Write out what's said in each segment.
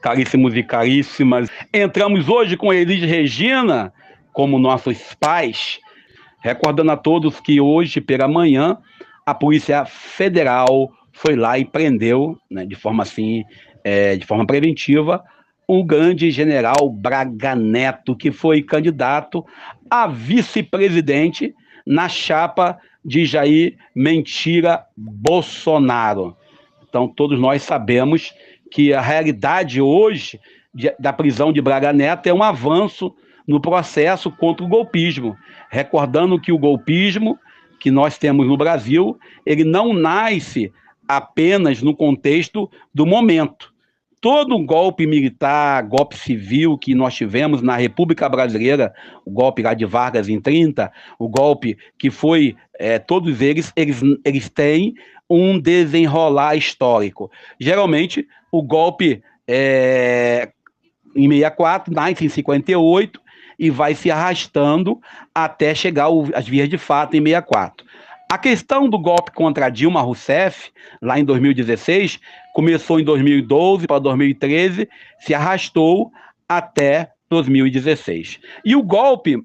Caríssimos e caríssimas, entramos hoje com Elis Regina, como nossos pais, recordando a todos que hoje, pela manhã, a Polícia Federal foi lá e prendeu, né, de forma preventiva, o grande general Braga Neto, que foi candidato a vice-presidente na chapa de Jair Mentira Bolsonaro. Então, todos nós sabemos que a realidade hoje da prisão de Braga Neto é um avanço no processo contra o golpismo. Recordando que o golpismo que nós temos no Brasil, ele não nasce apenas no contexto do momento. Todo golpe militar, golpe civil que nós tivemos na República Brasileira, o golpe lá de Vargas em 30, o golpe que foi, todos eles têm um desenrolar histórico. Geralmente, o golpe em 64, nasce em 58 e vai se arrastando até chegar às vias de fato em 64. A questão do golpe contra Dilma Rousseff, lá em 2016, começou em 2012 para 2013, se arrastou até 2016. E o golpe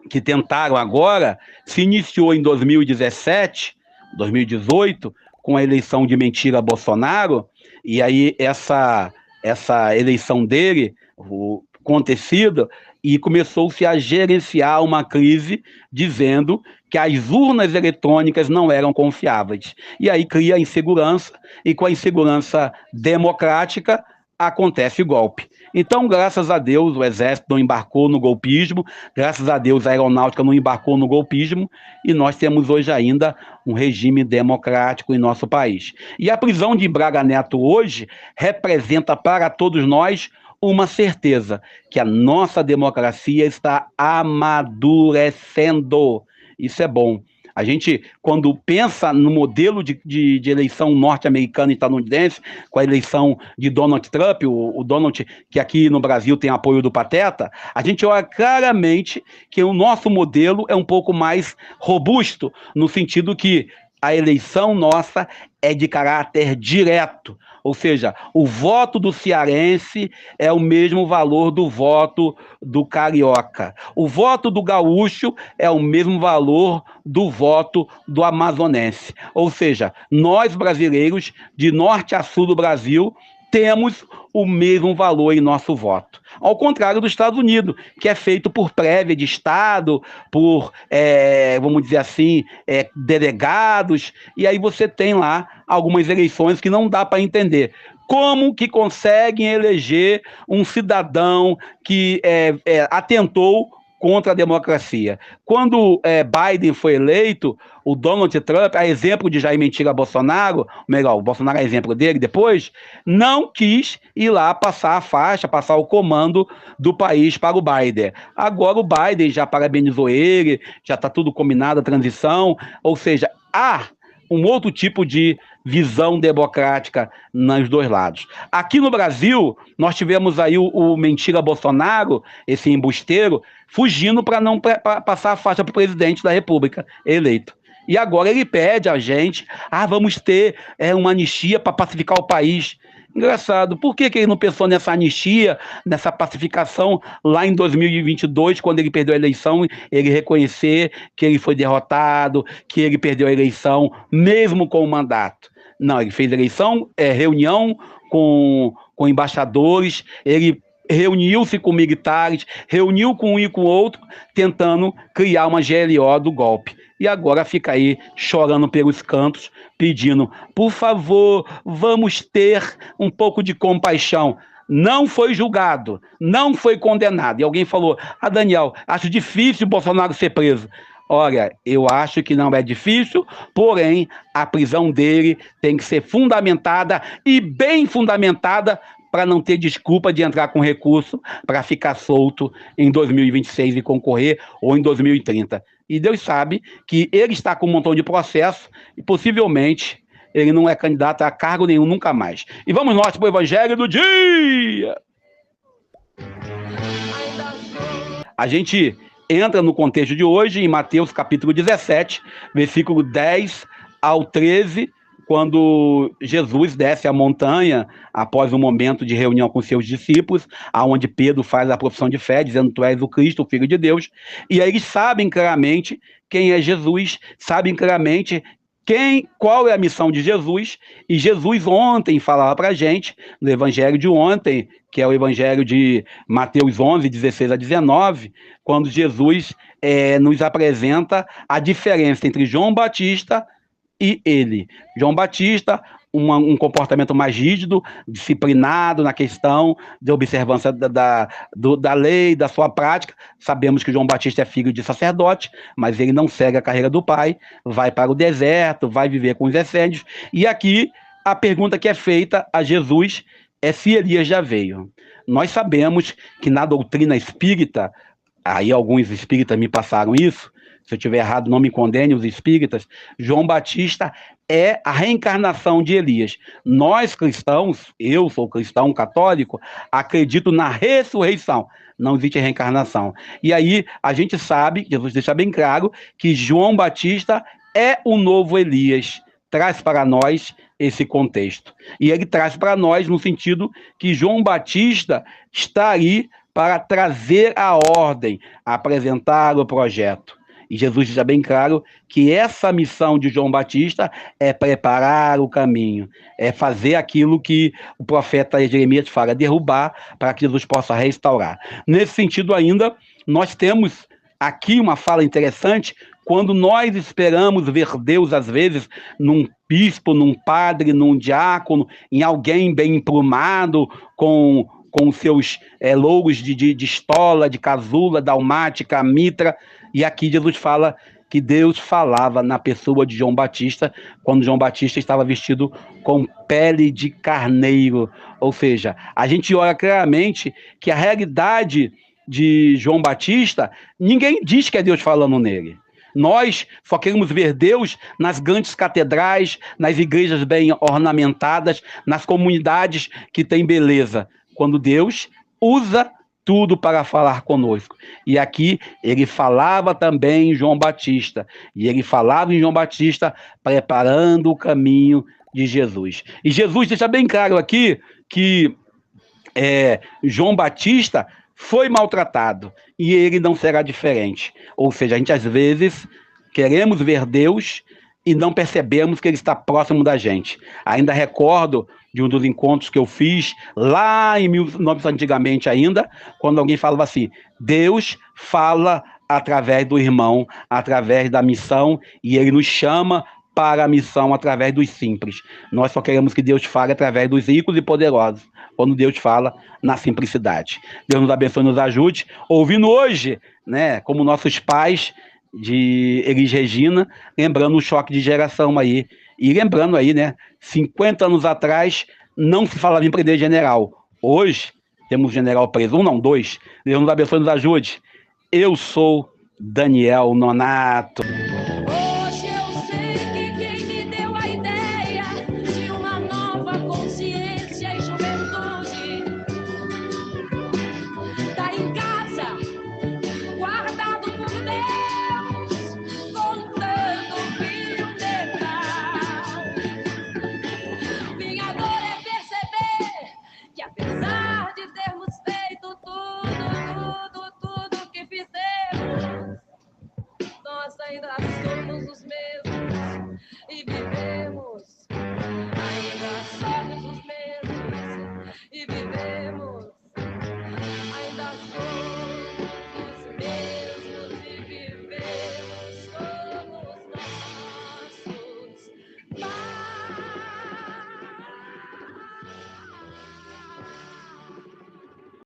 que tentaram agora se iniciou em 2017, 2018, com a eleição de Mentira Bolsonaro, e aí essa eleição dele, acontecida, e começou-se a gerenciar uma crise dizendo que as urnas eletrônicas não eram confiáveis. E aí cria a insegurança, e com a insegurança democrática acontece o golpe. Então, graças a Deus, o Exército não embarcou no golpismo, graças a Deus, a Aeronáutica não embarcou no golpismo, e nós temos hoje ainda um regime democrático em nosso país. E a prisão de Braga Neto hoje representa para todos nós uma certeza, que a nossa democracia está amadurecendo. Isso é bom. A gente, quando pensa no modelo de eleição norte-americana e estadunidense, com a eleição de Donald Trump, o Donald, que aqui no Brasil tem apoio do Pateta, a gente olha claramente que o nosso modelo é um pouco mais robusto, no sentido que a eleição nossa é de caráter direto, ou seja, o voto do cearense é o mesmo valor do voto do carioca. O voto do gaúcho é o mesmo valor do voto do amazonense. Ou seja, nós brasileiros, de norte a sul do Brasil, temos o mesmo valor em nosso voto. Ao contrário dos Estados Unidos, que é feito por prévia de Estado, por, vamos dizer assim, delegados, e aí você tem lá algumas eleições que não dá para entender. Como que conseguem eleger um cidadão que atentou contra a democracia? Quando Biden foi eleito, o Donald Trump, a exemplo de Jair Mentira Bolsonaro, melhor, o Bolsonaro é exemplo dele depois, não quis ir lá passar a faixa, passar o comando do país para o Biden. Agora o Biden já parabenizou ele, já está tudo combinado, a transição, ou seja, há um outro tipo de visão democrática nos dois lados. Aqui no Brasil, nós tivemos aí o Mentira Bolsonaro, esse embusteiro, fugindo para não passar a faixa para o presidente da República eleito. E agora ele pede a gente, vamos ter uma anistia para pacificar o país. Engraçado, por que ele não pensou nessa anistia, nessa pacificação lá em 2022, quando ele perdeu a eleição, ele reconhecer que ele foi derrotado, que ele perdeu a eleição, mesmo com o mandato? Não, ele fez eleição, reunião com embaixadores, ele reuniu-se com militares, reuniu com um e com o outro, tentando criar uma GLO do golpe. E agora fica aí chorando pelos cantos, pedindo, por favor, vamos ter um pouco de compaixão. Não foi julgado, não foi condenado. E alguém falou, Daniel, acho difícil o Bolsonaro ser preso. Olha, eu acho que não é difícil, porém, a prisão dele tem que ser fundamentada e bem fundamentada para não ter desculpa de entrar com recurso para ficar solto em 2026 e concorrer, ou em 2030. E Deus sabe que ele está com um montão de processo e possivelmente ele não é candidato a cargo nenhum nunca mais. E vamos nós para o Evangelho do Dia! A gente entra no contexto de hoje em Mateus capítulo 17, versículo 10 ao 13, quando Jesus desce a montanha, após um momento de reunião com seus discípulos, aonde Pedro faz a profissão de fé, dizendo: tu és o Cristo, o Filho de Deus, e aí eles sabem claramente quem é Jesus, sabem claramente qual é a missão de Jesus, e Jesus ontem falava para a gente, no evangelho de ontem, que é o evangelho de Mateus 11, 16 a 19, quando Jesus nos apresenta a diferença entre João Batista e ele. João Batista, um comportamento mais rígido, disciplinado na questão de observância da lei, da sua prática. Sabemos que João Batista é filho de sacerdote, mas ele não segue a carreira do pai, vai para o deserto, vai viver com os essênios. E aqui a pergunta que é feita a Jesus é se Elias já veio. Nós sabemos que na doutrina espírita, aí alguns espíritas me passaram isso, se eu estiver errado, não me condene os espíritas, João Batista é a reencarnação de Elias. Nós cristãos, eu sou cristão católico, acredito na ressurreição, não existe reencarnação. E aí a gente sabe, Jesus deixa bem claro, que João Batista é o novo Elias, traz para nós esse contexto. E ele traz para nós no sentido que João Batista está aí para trazer a ordem, apresentar o projeto. E Jesus deixa bem claro que essa missão de João Batista é preparar o caminho, é fazer aquilo que o profeta Jeremias fala, derrubar para que Jesus possa restaurar. Nesse sentido ainda, nós temos aqui uma fala interessante, quando nós esperamos ver Deus, às vezes, num bispo, num padre, num diácono, em alguém bem emplumado, com os seus louros de estola, de casula, dalmática, mitra. E aqui Jesus fala que Deus falava na pessoa de João Batista, quando João Batista estava vestido com pele de carneiro. Ou seja, a gente olha claramente que a realidade de João Batista, ninguém diz que é Deus falando nele. Nós só queremos ver Deus nas grandes catedrais, nas igrejas bem ornamentadas, nas comunidades que têm beleza, quando Deus usa tudo para falar conosco. E aqui ele falava também em João Batista, e ele falava em João Batista preparando o caminho de Jesus. E Jesus deixa bem claro aqui que João Batista foi maltratado, e ele não será diferente. Ou seja, a gente às vezes queremos ver Deus e não percebemos que ele está próximo da gente. Ainda recordo de um dos encontros que eu fiz lá em 1900 antigamente ainda, quando alguém falava assim: Deus fala através do irmão, através da missão, e ele nos chama para a missão através dos simples. Nós só queremos que Deus fale através dos ricos e poderosos, quando Deus fala na simplicidade. Deus nos abençoe e nos ajude. Ouvindo hoje, né, como nossos pais de Elis Regina, lembrando o choque de geração aí. E lembrando aí, né, 50 anos atrás não se falava em prender general. Hoje temos general preso, não, dois. Deus nos abençoe e nos ajude. Eu sou Daniel Nonato.